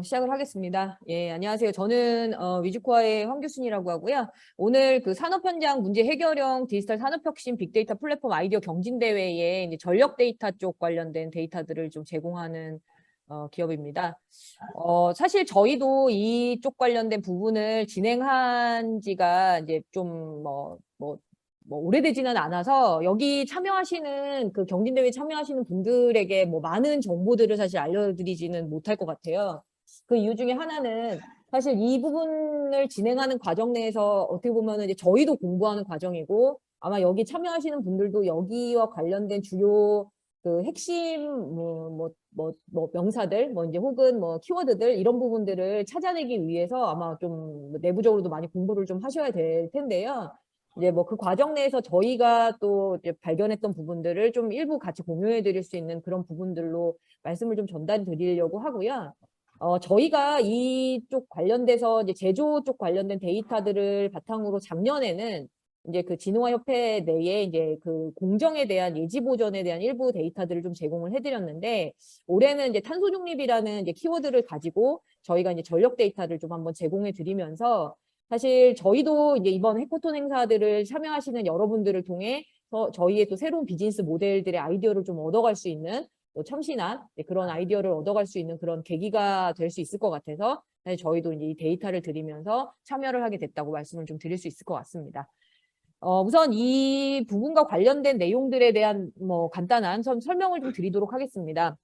시작을 하겠습니다. 예, 안녕하세요. 저는 위즈코아의 황규순이라고 하고요. 오늘 그 산업 현장 문제 해결형 디지털 산업혁신 빅데이터 플랫폼 아이디어 경진대회에 이제 전력 데이터 쪽 관련된 데이터들을 좀 제공하는 기업입니다. 사실 저희도 이쪽 관련된 부분을 진행한 지가 이제 좀 오래되지는 않아서 여기 참여하시는 그 경진대회 참여하시는 분들에게 뭐 많은 정보들을 사실 알려드리지는 못할 것 같아요. 그 이유 중에 하나는 사실 이 부분을 진행하는 과정 내에서 어떻게 보면 이제 저희도 공부하는 과정이고 아마 여기 참여하시는 분들도 여기와 관련된 주요 그 핵심 명사들 뭐 이제 혹은 뭐 키워드들 이런 부분들을 찾아내기 위해서 아마 좀 내부적으로도 많이 공부를 좀 하셔야 될 텐데요. 이제 뭐 그 과정 내에서 저희가 또 이제 발견했던 부분들을 좀 일부 같이 공유해 드릴 수 있는 그런 부분들로 말씀을 좀 전달 드리려고 하고요. 저희가 이쪽 관련돼서 이제 제조 쪽 관련된 데이터들을 바탕으로 작년에는 이제 그 진흥화 협회 내에 이제 그 공정에 대한 예지 보전에 대한 일부 데이터들을 좀 제공을 해드렸는데 올해는 이제 탄소 중립이라는 이제 키워드를 가지고 저희가 이제 전력 데이터를 좀 한번 제공해 드리면서 사실 저희도 이제 이번 해커톤 행사들을 참여하시는 여러분들을 통해 저희의 또 새로운 비즈니스 모델들의 아이디어를 좀 얻어갈 수 있는 또 참신한 그런 아이디어를 얻어갈 수 있는 그런 계기가 될 수 있을 것 같아서 사실 저희도 이제 이 데이터를 드리면서 참여를 하게 됐다고 말씀을 좀 드릴 수 있을 것 같습니다. 우선 이 부분과 관련된 내용들에 대한 뭐 간단한 설명을 좀 드리도록 하겠습니다.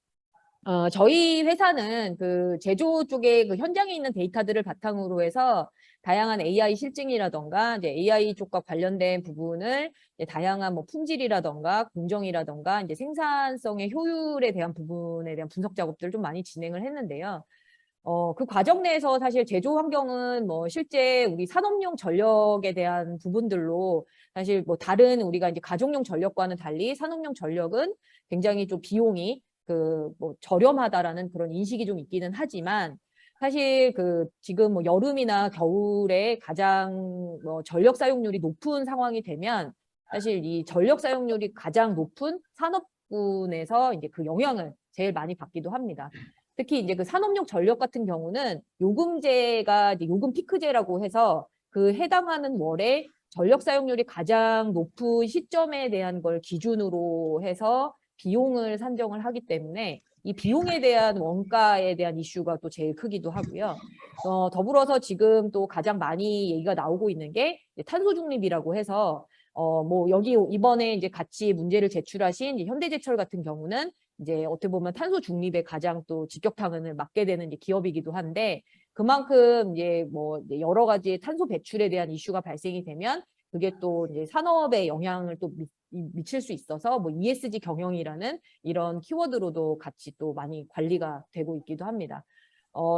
저희 회사는 그 제조 쪽에 그 현장에 있는 데이터들을 바탕으로 해서 다양한 AI 실증이라던가 이제 AI 쪽과 관련된 부분을 이제 다양한 뭐 품질이라던가 공정이라던가 이제 생산성의 효율에 대한 부분에 대한 분석 작업들을 좀 많이 진행을 했는데요. 그 과정 내에서 사실 제조 환경은 뭐 실제 우리 산업용 전력에 대한 부분들로 사실 뭐 다른 우리가 이제 가정용 전력과는 달리 산업용 전력은 굉장히 좀 비용이 그 뭐 저렴하다라는 그런 인식이 좀 있기는 하지만 사실 그 지금 뭐 여름이나 겨울에 가장 뭐 전력 사용률이 높은 상황이 되면 사실 이 전력 사용률이 가장 높은 산업군에서 이제 그 영향을 제일 많이 받기도 합니다. 특히 이제 그 산업용 전력 같은 경우는 요금제가 이제 요금 피크제라고 해서 그 해당하는 월에 전력 사용률이 가장 높은 시점에 대한 걸 기준으로 해서 비용을 산정을 하기 때문에 이 비용에 대한 원가에 대한 이슈가 또 제일 크기도 하고요. 더불어서 지금 또 가장 많이 얘기가 나오고 있는 게 탄소 중립이라고 해서 뭐 여기 이번에 이제 같이 문제를 제출하신 현대제철 같은 경우는 이제 어떻게 보면 탄소 중립에 가장 또 직격탄을 맞게 되는 이제 기업이기도 한데 그만큼 이제 뭐 여러 가지 탄소 배출에 대한 이슈가 발생이 되면 그게 또 이제 산업에 영향을 또 미칠 수 있어서 뭐 ESG 경영이라는 이런 키워드로도 같이 또 많이 관리가 되고 있기도 합니다.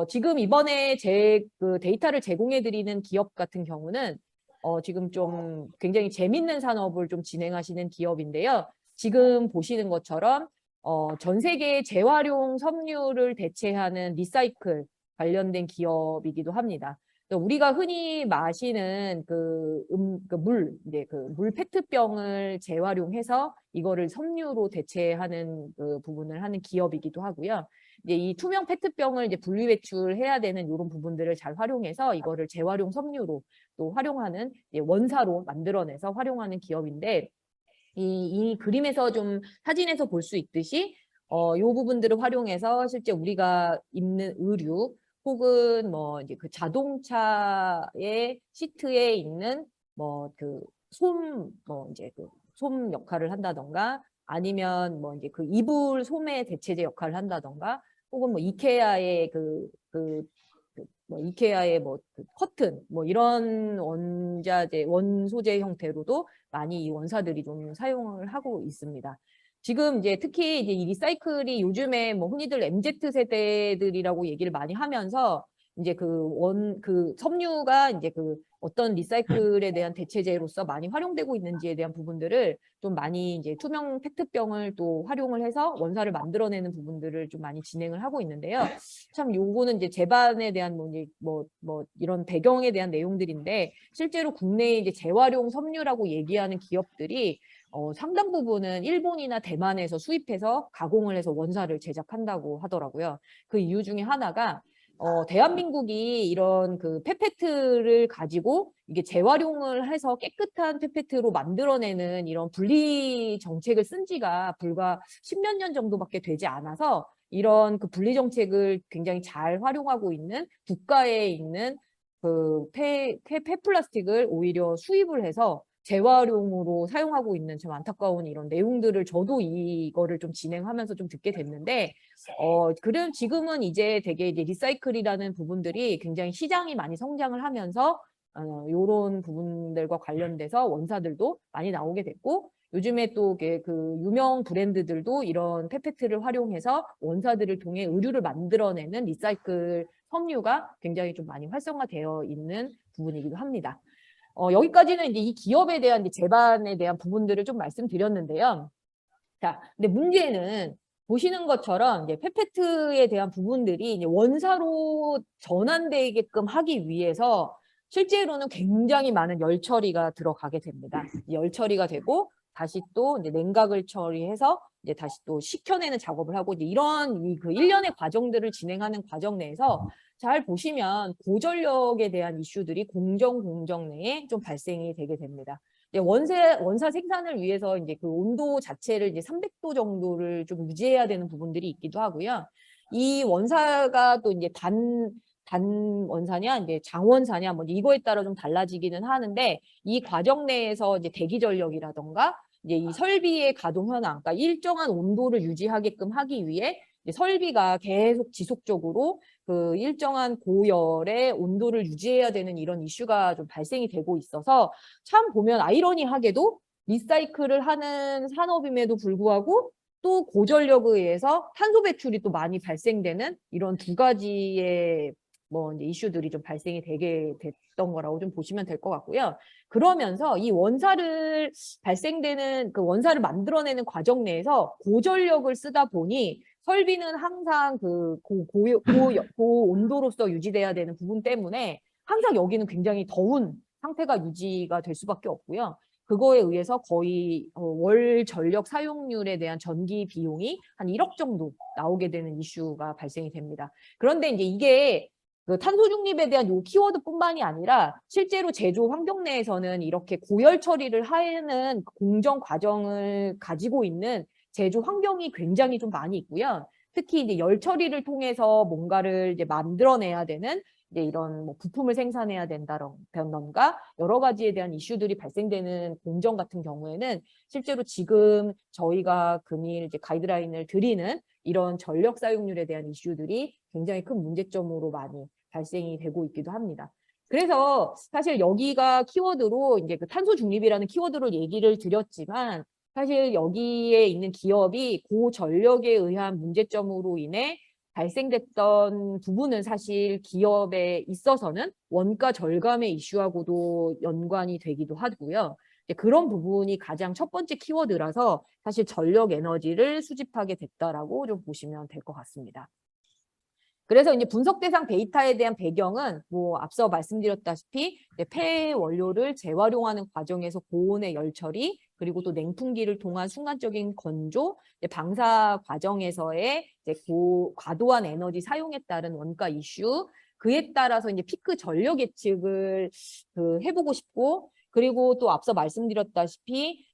지금 이번에 제 그 데이터를 제공해 드리는 기업 같은 경우는 지금 좀 굉장히 재밌는 산업을 좀 진행하시는 기업인데요. 지금 보시는 것처럼 전 세계 재활용 섬유를 대체하는 리사이클 관련된 기업이기도 합니다. 우리가 흔히 마시는 이제 그 물 페트병을 재활용해서 이거를 섬유로 대체하는 그 부분을 하는 기업이기도 하고요. 이제 이 투명 페트병을 이제 분리 배출해야 되는 이런 부분들을 잘 활용해서 이거를 재활용 섬유로 또 활용하는 원사로 만들어내서 활용하는 기업인데 이 그림에서 좀 사진에서 볼 수 있듯이 이 부분들을 활용해서 실제 우리가 입는 의류 혹은 뭐 이제 그 자동차의 시트에 있는 뭐 그 이제 그 솜 역할을 한다던가 아니면 뭐 이제 그 이불 소매 대체제 역할을 한다던가 혹은 뭐 이케아의 이케아의 그 커튼 뭐 이런 원자재 원소재 형태로도 많이 이 원사들이 좀 사용을 하고 있습니다. 지금 이제 특히 이제 이 리사이클이 요즘에 뭐 흔히들 MZ 세대들이라고 얘기를 많이 하면서 이제 그 섬유가 이제 그 어떤 리사이클에 대한 대체제로서 많이 활용되고 있는지에 대한 부분들을 좀 많이 이제 투명 페트병을 또 활용을 해서 원사를 만들어내는 부분들을 좀 많이 진행을 하고 있는데요. 참 요거는 이제 제반에 대한 뭐 이런 배경에 대한 내용들인데 실제로 국내에 이제 재활용 섬유라고 얘기하는 기업들이 상당 부분은 일본이나 대만에서 수입해서 가공을 해서 원사를 제작한다고 하더라고요. 그 이유 중에 하나가 대한민국이 이런 그 페페트를 가지고 이게 재활용을 해서 깨끗한 페페트로 만들어내는 이런 분리 정책을 쓴 지가 불과 10몇 년 정도밖에 되지 않아서 이런 그 분리 정책을 굉장히 잘 활용하고 있는 국가에 있는 그 폐플라스틱을 오히려 수입을 해서 재활용으로 사용하고 있는 참 안타까운 이런 내용들을 저도 이거를 좀 진행하면서 좀 듣게 됐는데 그럼 지금은 이제 되게 이제 리사이클이라는 부분들이 굉장히 시장이 많이 성장을 하면서 요런 부분들과 관련돼서 원사들도 많이 나오게 됐고 요즘에 또 그 유명 브랜드들도 이런 페페트를 활용해서 원사들을 통해 의류를 만들어내는 리사이클 섬유가 굉장히 좀 많이 활성화되어 있는 부분이기도 합니다. 여기까지는 이제 이 기업에 대한 이제 제반에 대한 부분들을 좀 말씀드렸는데요. 자, 근데 문제는 보시는 것처럼 이제 페페트에 대한 부분들이 이제 원사로 전환되게끔 하기 위해서 실제로는 굉장히 많은 열 처리가 들어가게 됩니다. 열 처리가 되고 다시 또 이제 냉각을 처리해서 이제 다시 또 식혀내는 작업을 하고 이제 이런 그 일련의 과정들을 진행하는 과정 내에서 잘 보시면 고전력에 대한 이슈들이 공정 내에 좀 발생이 되게 됩니다. 원사 생산을 위해서 이제 그 온도 자체를 이제 300도 정도를 좀 유지해야 되는 부분들이 있기도 하고요. 이 원사가 또 이제 단 원사냐, 이제 장원사냐, 뭐 이거에 따라 좀 달라지기는 하는데 이 과정 내에서 이제 대기 전력이라던가 이제 이 설비의 가동 현황, 그러니까 일정한 온도를 유지하게끔 하기 위해 설비가 계속 지속적으로 그 일정한 고열의 온도를 유지해야 되는 이런 이슈가 좀 발생이 되고 있어서 참 보면 아이러니하게도 리사이클을 하는 산업임에도 불구하고 또 고전력에 의해서 탄소 배출이 또 많이 발생되는 이런 두 가지의 뭐 이제 이슈들이 좀 발생이 되게 됐던 거라고 좀 보시면 될 것 같고요. 그러면서 이 원사를 발생되는 그 원사를 만들어내는 과정 내에서 고전력을 쓰다 보니 설비는 항상 그 고온도로서 유지돼야 되는 부분 때문에 항상 여기는 굉장히 더운 상태가 유지가 될 수밖에 없고요. 그거에 의해서 거의 월 전력 사용률에 대한 전기 비용이 한 1억 정도 나오게 되는 이슈가 발생이 됩니다. 그런데 이제 이게 그 탄소 중립에 대한 요 키워드뿐만이 아니라 실제로 제조 환경 내에서는 이렇게 고열 처리를 하는 공정 과정을 가지고 있는 제조 환경이 굉장히 좀 많이 있고요. 특히 이제 열 처리를 통해서 뭔가를 이제 만들어내야 되는 이제 이런 뭐 부품을 생산해야 된다던가 여러 가지에 대한 이슈들이 발생되는 공정 같은 경우에는 실제로 지금 저희가 금일 이제 가이드라인을 드리는 이런 전력 사용률에 대한 이슈들이 굉장히 큰 문제점으로 많이 발생이 되고 있기도 합니다. 그래서 사실 여기가 키워드로 이제 그 탄소 중립이라는 키워드로 얘기를 드렸지만 사실 여기에 있는 기업이 고전력에 의한 문제점으로 인해 발생됐던 부분은 사실 기업에 있어서는 원가 절감의 이슈하고도 연관이 되기도 하고요. 그런 부분이 가장 첫 번째 키워드라서 사실 전력 에너지를 수집하게 됐다라고 좀 보시면 될 것 같습니다. 그래서 이제 분석 대상 데이터에 대한 배경은 뭐 앞서 말씀드렸다시피 폐 원료를 재활용하는 과정에서 고온의 열 처리 그리고 또 냉풍기를 통한 순간적인 건조, 방사 과정에서의 이제 과도한 에너지 사용에 따른 원가 이슈, 그에 따라서 이제 피크 전력 예측을 해보고 싶고. 그리고 또 앞서 말씀드렸다시피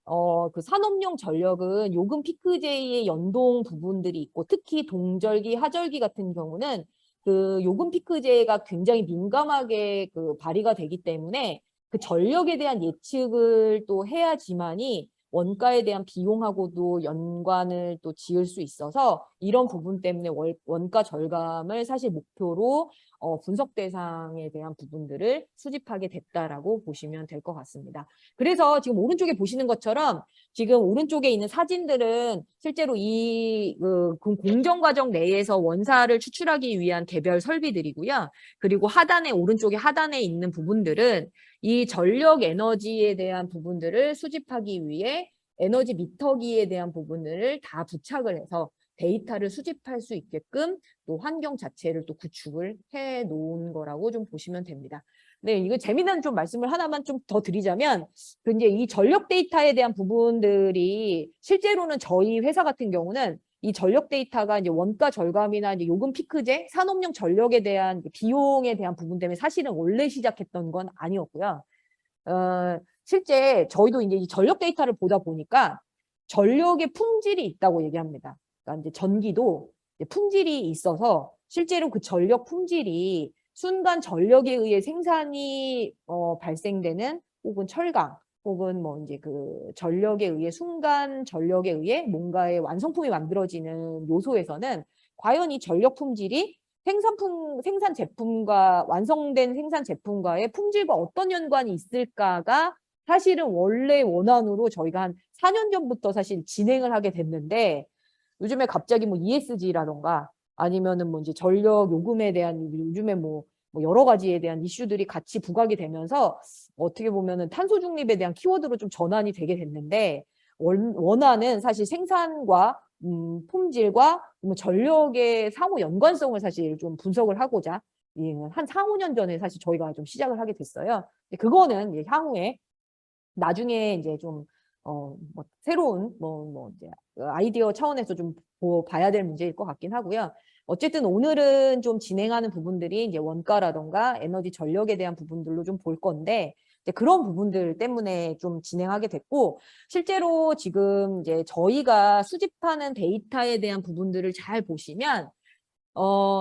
그 산업용 전력은 요금 피크제의 연동 부분들이 있고 특히 동절기, 하절기 같은 경우는 그 요금 피크제가 굉장히 민감하게 그 발휘가 되기 때문에 그 전력에 대한 예측을 또 해야지만이 원가에 대한 비용하고도 연관을 또 지을 수 있어서 이런 부분 때문에 원가 절감을 사실 목표로 분석 대상에 대한 부분들을 수집하게 됐다라고 보시면 될 것 같습니다. 그래서 지금 오른쪽에 보시는 것처럼 지금 오른쪽에 있는 사진들은 실제로 이 공정 과정 내에서 원사를 추출하기 위한 개별 설비들이고요. 그리고 오른쪽에 하단에 있는 부분들은 이 전력 에너지에 대한 부분들을 수집하기 위해 에너지 미터기에 대한 부분을 다 부착을 해서 데이터를 수집할 수 있게끔 또 환경 자체를 또 구축을 해 놓은 거라고 좀 보시면 됩니다. 네, 이거 재미난 좀 말씀을 하나만 좀 더 드리자면 이제 이 전력 데이터에 대한 부분들이 실제로는 저희 회사 같은 경우는 이 전력 데이터가 이제 원가 절감이나 이제 요금 피크제, 산업용 전력에 대한 비용에 대한 부분 때문에 사실은 원래 시작했던 건 아니었고요. 실제 저희도 이제 이 전력 데이터를 보다 보니까 전력의 품질이 있다고 얘기합니다. 그러니까 이제 전기도 이제 품질이 있어서 실제로 그 전력 품질이 순간 전력에 의해 생산이 발생되는 혹은 철강 혹은 뭐 이제 그 전력에 의해 순간 전력에 의해 뭔가의 완성품이 만들어지는 요소에서는 과연 이 전력 품질이 생산 제품과 완성된 생산 제품과의 품질과 어떤 연관이 있을까가 사실은 원래 원안으로 저희가 한 4년 전부터 사실 진행을 하게 됐는데 요즘에 갑자기 뭐 ESG라던가 아니면은 뭐 이제 전력 요금에 대한 요즘에 뭐 여러 가지에 대한 이슈들이 같이 부각이 되면서 어떻게 보면은 탄소 중립에 대한 키워드로 좀 전환이 되게 됐는데 원안은 사실 생산과 품질과 전력의 상호 연관성을 사실 좀 분석을 하고자 한 4, 5년 전에 사실 저희가 좀 시작을 하게 됐어요. 그거는 향후에 나중에 이제 좀 뭐 새로운 뭐 이제 아이디어 차원에서 좀 봐야 될 문제일 것 같긴 하고요. 어쨌든 오늘은 좀 진행하는 부분들이 이제 원가라던가 에너지 전력에 대한 부분들로 좀 볼 건데 이제 그런 부분들 때문에 좀 진행하게 됐고 실제로 지금 이제 저희가 수집하는 데이터에 대한 부분들을 잘 보시면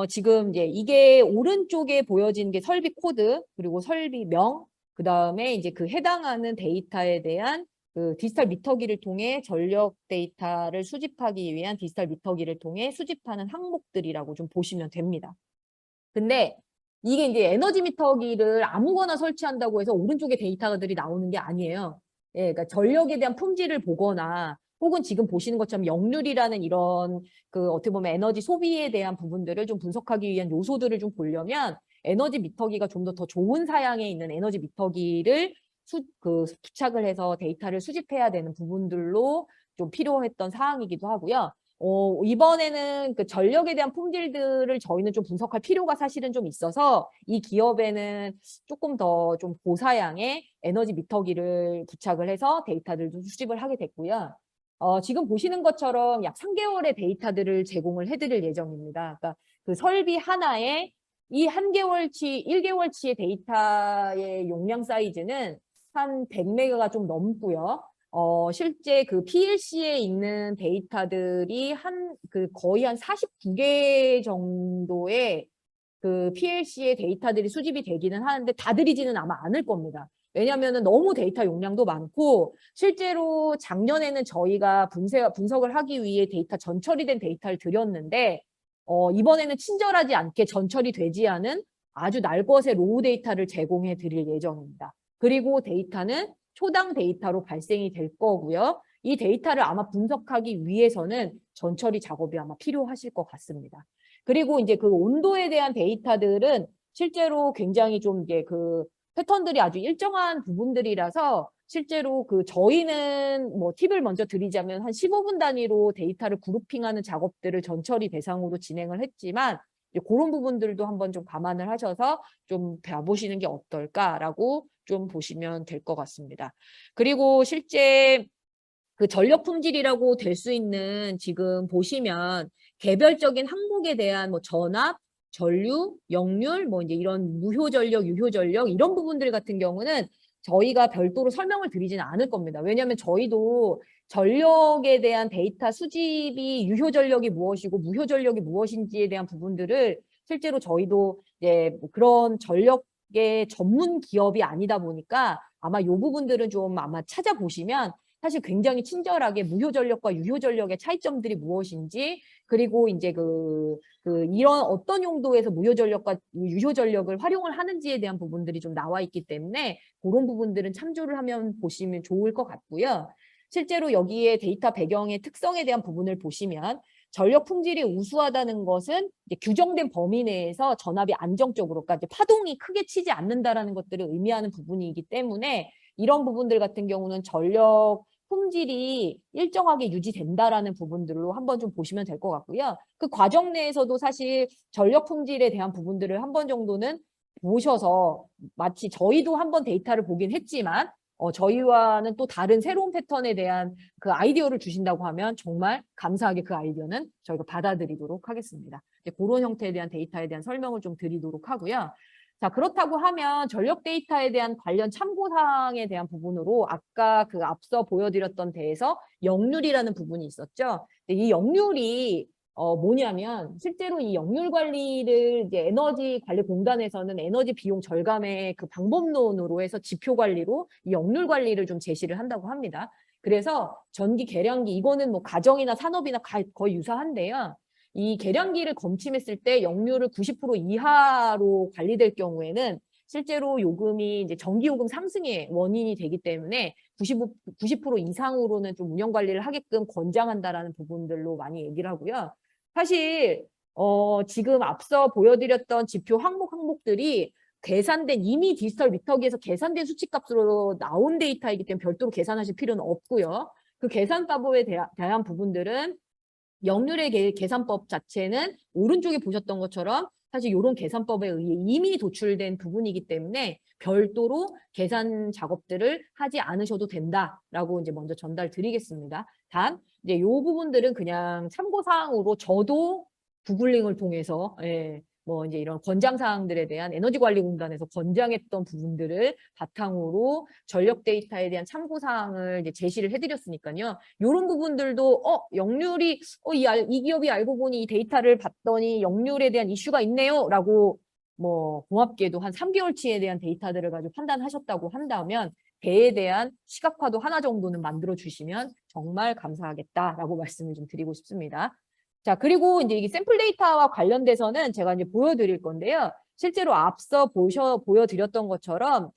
지금 이제 이게 오른쪽에 보여진 게 설비 코드 그리고 설비명 그다음에 이제 그 해당하는 데이터에 대한 그 디지털 미터기를 통해 전력 데이터를 수집하기 위한 디지털 미터기를 통해 수집하는 항목들이라고 좀 보시면 됩니다. 근데 이게 이제 에너지 미터기를 아무거나 설치한다고 해서 오른쪽에 데이터들이 나오는 게 아니에요. 예, 그러니까 전력에 대한 품질을 보거나 혹은 지금 보시는 것처럼 역률이라는 이런 그 어떻게 보면 에너지 소비에 대한 부분들을 좀 분석하기 위한 요소들을 좀 보려면 에너지 미터기가 좀 더 좋은 사양에 있는 에너지 미터기를 부착을 해서 데이터를 수집해야 되는 부분들로 좀 필요했던 사항이기도 하고요. 이번에는 그 전력에 대한 품질들을 저희는 좀 분석할 필요가 사실은 좀 있어서 이 기업에는 조금 더 좀 고사양의 에너지 미터기를 부착을 해서 데이터들도 수집을 하게 됐고요. 지금 보시는 것처럼 약 3개월의 데이터들을 제공을 해드릴 예정입니다. 그러니까 그 설비 하나에 이 한 개월치, 1개월치의 데이터의 용량 사이즈는 한 100메가가 좀 넘고요. 실제 그 PLC에 있는 데이터들이 거의 한 49개 정도의 그 PLC의 데이터들이 수집이 되기는 하는데 다 들이지는 아마 않을 겁니다. 왜냐하면 너무 데이터 용량도 많고 실제로 작년에는 저희가 분석을 하기 위해 데이터 전처리 된 데이터를 드렸는데 이번에는 친절하지 않게 전처리 되지 않은 아주 날것의 로우 데이터를 제공해 드릴 예정입니다. 그리고 데이터는 초당 데이터로 발생이 될 거고요. 이 데이터를 아마 분석하기 위해서는 전처리 작업이 아마 필요하실 것 같습니다. 그리고 이제 그 온도에 대한 데이터들은 실제로 굉장히 좀 이제 그 패턴들이 아주 일정한 부분들이라서 실제로 그 저희는 뭐 팁을 먼저 드리자면 한 15분 단위로 데이터를 그룹핑하는 작업들을 전처리 대상으로 진행을 했지만 이제 그런 부분들도 한번 좀 감안을 하셔서 좀 봐보시는 게 어떨까라고 좀 보시면 될 것 같습니다. 그리고 실제 그 전력 품질이라고 될 수 있는 지금 보시면 개별적인 항목에 대한 뭐 전압, 전류, 역률, 뭐 이제 이런 무효 전력, 유효 전력 이런 부분들 같은 경우는 저희가 별도로 설명을 드리지는 않을 겁니다. 왜냐하면 저희도 전력에 대한 데이터 수집이 유효 전력이 무엇이고 무효 전력이 무엇인지에 대한 부분들을 실제로 저희도 이제 뭐 그런 전력의 전문 기업이 아니다 보니까 아마 이 부분들은 좀 아마 찾아보시면 사실 굉장히 친절하게 무효 전력과 유효 전력의 차이점들이 무엇인지 그리고 이제 이런 어떤 용도에서 무효 전력과 유효 전력을 활용을 하는지에 대한 부분들이 좀 나와 있기 때문에 그런 부분들은 참조를 하면 보시면 좋을 것 같고요. 실제로 여기에 데이터 배경의 특성에 대한 부분을 보시면 전력 품질이 우수하다는 것은 이제 규정된 범위 내에서 전압이 안정적으로, 그러니까 이제 파동이 크게 치지 않는다라는 것들을 의미하는 부분이기 때문에 이런 부분들 같은 경우는 전력 품질이 일정하게 유지된다라는 부분들로 한번 좀 보시면 될 것 같고요. 그 과정 내에서도 사실 전력 품질에 대한 부분들을 한 번 정도는 보셔서 마치 저희도 한번 데이터를 보긴 했지만 저희와는 또 다른 새로운 패턴에 대한 그 아이디어를 주신다고 하면 정말 감사하게 그 아이디어는 저희가 받아들이도록 하겠습니다. 그런 형태에 대한 데이터에 대한 설명을 좀 드리도록 하고요. 자, 그렇다고 하면 전력 데이터에 대한 관련 참고사항에 대한 부분으로 아까 그 앞서 보여드렸던 데에서 역률이라는 부분이 있었죠. 이 역률이 뭐냐면 실제로 이 역률 관리를 이제 에너지 관리 공단에서는 에너지 비용 절감의 그 방법론으로 해서 지표 관리로 이 역률 관리를 좀 제시를 한다고 합니다. 그래서 전기 계량기 이거는 뭐 가정이나 산업이나 거의 유사한데요. 이 계량기를 검침했을 때 역률을 90% 이하로 관리될 경우에는 실제로 요금이 이제 전기요금 상승의 원인이 되기 때문에 90% 이상으로는 좀 운영 관리를 하게끔 권장한다라는 부분들로 많이 얘기를 하고요. 사실 지금 앞서 보여드렸던 지표 항목들이 계산된 이미 디지털 미터기에서 계산된 수치값으로 나온 데이터이기 때문에 별도로 계산하실 필요는 없고요. 그 계산법에 대한 부분들은 역률의 계산법 자체는 오른쪽에 보셨던 것처럼 사실 이런 계산법에 의해 이미 도출된 부분이기 때문에 별도로 계산 작업들을 하지 않으셔도 된다라고 이제 먼저 전달 드리겠습니다. 단 이제 이 부분들은 그냥 참고 사항으로 저도 구글링을 통해서 뭐 이제 이런 권장 사항들에 대한 에너지관리공단에서 권장했던 부분들을 바탕으로 전력 데이터에 대한 참고 사항을 이제 제시를 해드렸으니까요. 이런 부분들도 역률이 이 기업이 알고 보니 이 데이터를 봤더니 역률에 대한 이슈가 있네요라고 뭐 고맙게도 한 3개월치에 대한 데이터들을 가지고 판단하셨다고 한다면 배에 대한 시각화도 하나 정도는 만들어 주시면 정말 감사하겠다라고 말씀을 좀 드리고 싶습니다. 자, 그리고 이제 이게 샘플 데이터와 관련돼서는 제가 이제 보여드릴 건데요. 실제로 앞서 보여드렸던 것처럼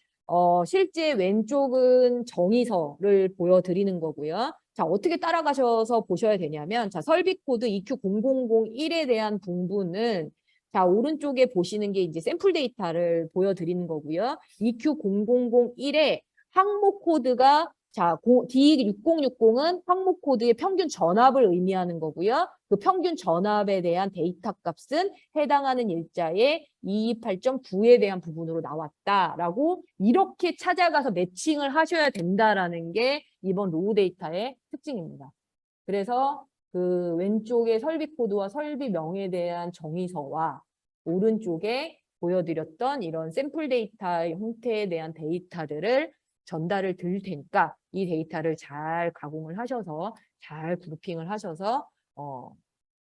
실제 왼쪽은 정의서를 보여드리는 거고요. 자, 어떻게 따라가셔서 보셔야 되냐면, 자, 설비 코드 EQ0001에 대한 부분은 자, 오른쪽에 보시는 게 이제 샘플 데이터를 보여드리는 거고요. EQ0001에 항목 코드가 자, D6060은 항목 코드의 평균 전압을 의미하는 거고요. 그 평균 전압에 대한 데이터 값은 해당하는 일자의 228.9에 대한 부분으로 나왔다라고 이렇게 찾아가서 매칭을 하셔야 된다라는 게 이번 로우 데이터의 특징입니다. 그래서 그 왼쪽에 설비 코드와 설비명에 대한 정의서와 오른쪽에 보여드렸던 이런 샘플 데이터 형태에 대한 데이터들을 전달을 드릴 테니까 이 데이터를 잘 가공을 하셔서 잘 그룹핑을 하셔서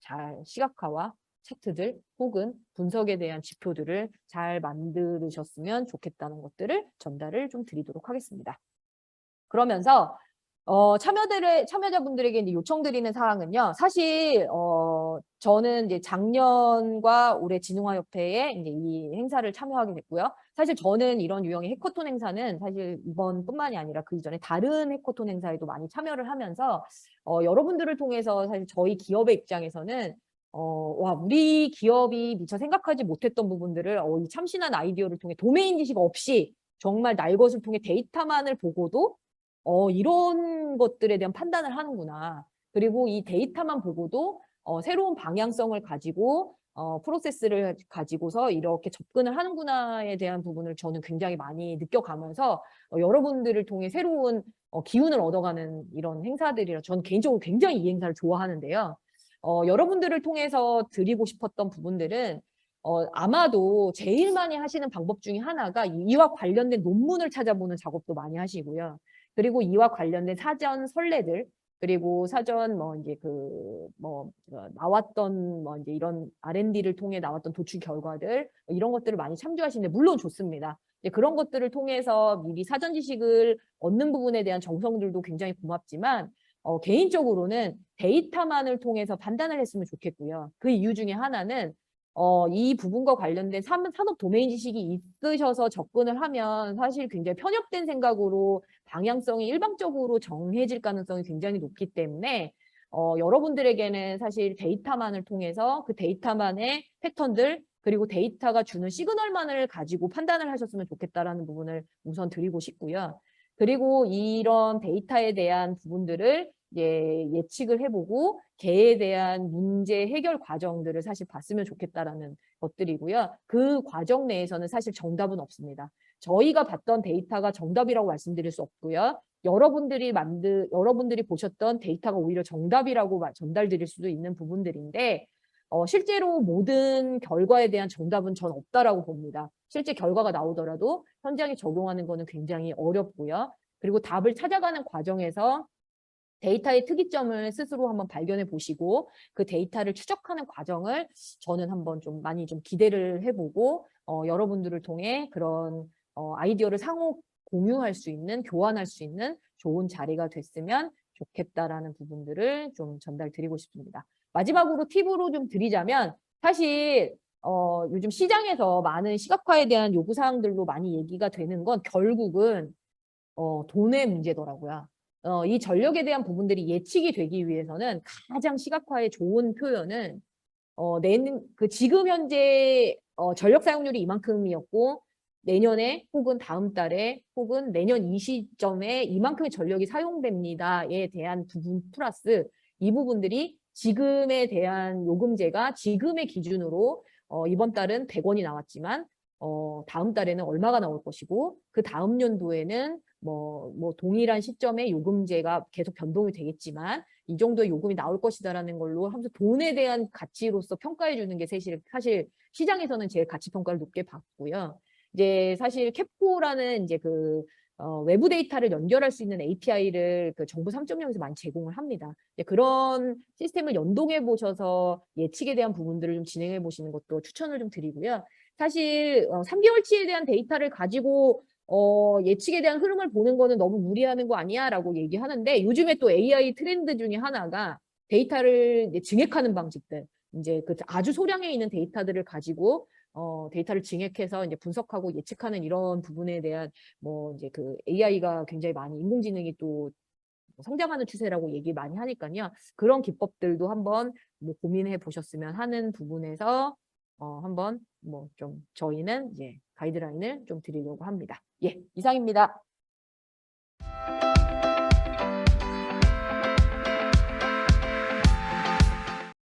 잘 시각화와 차트들 혹은 분석에 대한 지표들을 잘 만드셨으면 좋겠다는 것들을 전달을 좀 드리도록 하겠습니다. 그러면서 참여자분들에게 이제 요청드리는 사항은요. 사실 저는 이제 작년과 올해 진흥화협회에 이제 이 행사를 참여하게 됐고요. 사실 저는 이런 유형의 해커톤 행사는 사실 이번뿐만이 아니라 그 이전에 다른 해커톤 행사에도 많이 참여를 하면서 여러분들을 통해서 사실 저희 기업의 입장에서는 와, 우리 기업이 미처 생각하지 못했던 부분들을 이 참신한 아이디어를 통해 도메인 지식 없이 정말 날 것을 통해 데이터만을 보고도 이런 것들에 대한 판단을 하는구나. 그리고 이 데이터만 보고도 새로운 방향성을 가지고 프로세스를 가지고서 이렇게 접근을 하는구나에 대한 부분을 저는 굉장히 많이 느껴가면서 여러분들을 통해 새로운 기운을 얻어가는 이런 행사들이라 저는 개인적으로 굉장히 이 행사를 좋아하는데요. 여러분들을 통해서 드리고 싶었던 부분들은 아마도 제일 많이 하시는 방법 중에 하나가 이와 관련된 논문을 찾아보는 작업도 많이 하시고요. 그리고 이와 관련된 사전 선례들, 그리고 사전 뭐 이제 나왔던 뭐 이제 이런 R&D를 통해 나왔던 도출 결과들 이런 것들을 많이 참조하시는데 물론 좋습니다. 이제 그런 것들을 통해서 미리 사전 지식을 얻는 부분에 대한 정성들도 굉장히 고맙지만 개인적으로는 데이터만을 통해서 판단을 했으면 좋겠고요. 그 이유 중에 하나는 이 부분과 관련된 산업 도메인 지식이 있으셔서 접근을 하면 사실 굉장히 편협된 생각으로 방향성이 일방적으로 정해질 가능성이 굉장히 높기 때문에 여러분들에게는 사실 데이터만을 통해서 그 데이터만의 패턴들 그리고 데이터가 주는 시그널만을 가지고 판단을 하셨으면 좋겠다라는 부분을 우선 드리고 싶고요. 그리고 이런 데이터에 대한 부분들을 예측을 해보고 개에 대한 문제 해결 과정들을 사실 봤으면 좋겠다라는 것들이고요. 그 과정 내에서는 사실 정답은 없습니다. 저희가 봤던 데이터가 정답이라고 말씀드릴 수 없고요. 여러분들이 보셨던 데이터가 오히려 정답이라고 전달드릴 수도 있는 부분들인데 실제로 모든 결과에 대한 정답은 전 없다라고 봅니다. 실제 결과가 나오더라도 현장에 적용하는 거는 굉장히 어렵고요. 그리고 답을 찾아가는 과정에서 데이터의 특이점을 스스로 한번 발견해 보시고 그 데이터를 추적하는 과정을 저는 한번 좀 많이 좀 기대를 해보고 여러분들을 통해 그런 아이디어를 상호 공유할 수 있는, 교환할 수 있는 좋은 자리가 됐으면 좋겠다라는 부분들을 좀 전달드리고 싶습니다. 마지막으로 팁으로 좀 드리자면 사실 요즘 시장에서 많은 시각화에 대한 요구사항들로 많이 얘기가 되는 건 결국은 돈의 문제더라고요. 이 전력에 대한 부분들이 예측이 되기 위해서는 가장 시각화에 좋은 표현은 지금 현재 전력 사용률이 이만큼이었고 내년에 혹은 다음 달에 혹은 내년 이 시점에 이만큼의 전력이 사용됩니다에 대한 부분 플러스 이 부분들이 지금에 대한 요금제가 지금의 기준으로 이번 달은 100원이 나왔지만 다음 달에는 얼마가 나올 것이고 그 다음 연도에는 뭐 동일한 시점에 요금제가 계속 변동이 되겠지만 이 정도의 요금이 나올 것이다라는 걸로 하면서 돈에 대한 가치로서 평가해 주는 게 사실 시장에서는 제일 가치 평가를 높게 받고요. 이제 사실 캡코라는 이제 외부 데이터를 연결할 수 있는 API를 그 정부 3.0에서 많이 제공을 합니다. 그런 시스템을 연동해 보셔서 예측에 대한 부분들을 좀 진행해 보시는 것도 추천을 좀 드리고요. 사실 3개월치에 대한 데이터를 가지고 예측에 대한 흐름을 보는 거는 너무 무리하는 거 아니야? 라고 얘기하는데 요즘에 또 AI 트렌드 중에 하나가 데이터를 이제 증액하는 방식들. 이제 그 아주 소량에 있는 데이터들을 가지고 데이터를 증액해서 이제 분석하고 예측하는 이런 부분에 대한 이제 그 AI가 굉장히 많이 인공지능이 또 성장하는 추세라고 얘기 많이 하니까요. 그런 기법들도 한번 고민해 보셨으면 하는 부분에서 한번 좀 저희는 이제 가이드라인을 좀 드리려고 합니다. 예, 이상입니다.